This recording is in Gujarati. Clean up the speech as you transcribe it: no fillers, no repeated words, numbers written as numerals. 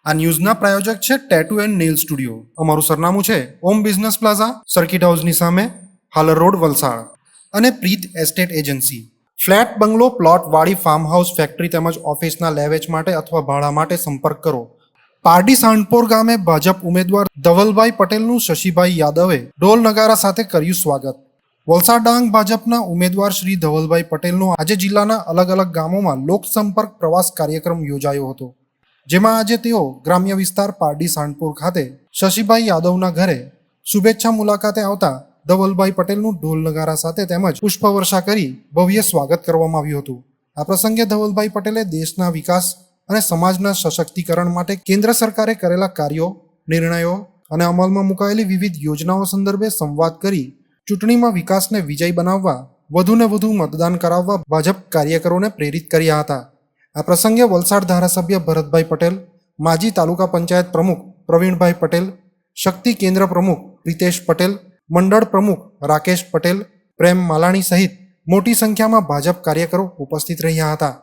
આ ન્યૂઝના પ્રાયોજક છે ટેટુ એન્ડ નેલ સ્ટુડિયો. અમારું સરનામું છે ઓમ બિઝનેસ પ્લાઝા, સર્કિટ હાઉસની સામે, હાલર રોડ, વલસાડ. અને પ્રીત એસ્ટેટ એજન્સી. ફ્લેટ, બંગલો, પ્લોટ, વાડી, ફાર્મ હાઉસ, ફેક્ટરી તેમજ ઓફિસના લેવેચ માટે અથવા ભાડા માટે સંપર્ક કરો. પારડી સાંઢપોર ગામે ભાજપ ઉમેદવાર ધવલભાઈ પટેલનું શશીભાઈ યાદવે ઢોલ નગારા સાથે કર્યું સ્વાગત. વલસાડ ડાંગ ભાજપના ઉમેદવાર શ્રી ધવલભાઈ પટેલનો આજે જિલ્લાના અલગ અલગ ગામોમાં લોકસંપર્ક પ્રવાસ કાર્યક્રમ યોજાયો હતો. જેમાં આજે તેઓ ગ્રામ્ય વિસ્તાર પારડી સાંઢપુર ખાતે શશીભાઈ યાદવના ઘરે શુભેચ્છા મુલાકાતે આવતા ધવલભાઈ પટેલનું ઢોલ નગારા સાથે તેમજ પુષ્પવર્ષા કરી ભવ્ય સ્વાગત કરવામાં આવ્યું હતું. આ પ્રસંગે ધવલભાઈ પટેલે દેશના વિકાસ અને સમાજના સશક્તિકરણ માટે કેન્દ્ર સરકારે કરેલા કાર્યો, નિર્ણયો અને અમલમાં મુકાયેલી વિવિધ યોજનાઓ સંદર્ભે સંવાદ કરી ચૂંટણીમાં વિકાસને વિજય બનાવવા વધુને વધુ મતદાન કરાવવા ભાજપ કાર્યકરોને પ્રેરિત કર્યા હતા. આ પ્રસંગે વલસાડ ધારાસભ્ય ભરતભાઈ પટેલ, માજી તાલુકા પંચાયત પ્રમુખ પ્રવીણભાઈ પટેલ, શક્તિ કેન્દ્ર પ્રમુખ પ્રિતેશ પટેલ, મંડળ પ્રમુખ રાકેશ પટેલ, પ્રેમ માલાણી સહિત મોટી સંખ્યામાં ભાજપ કાર્યકરો ઉપસ્થિત રહ્યા હતા.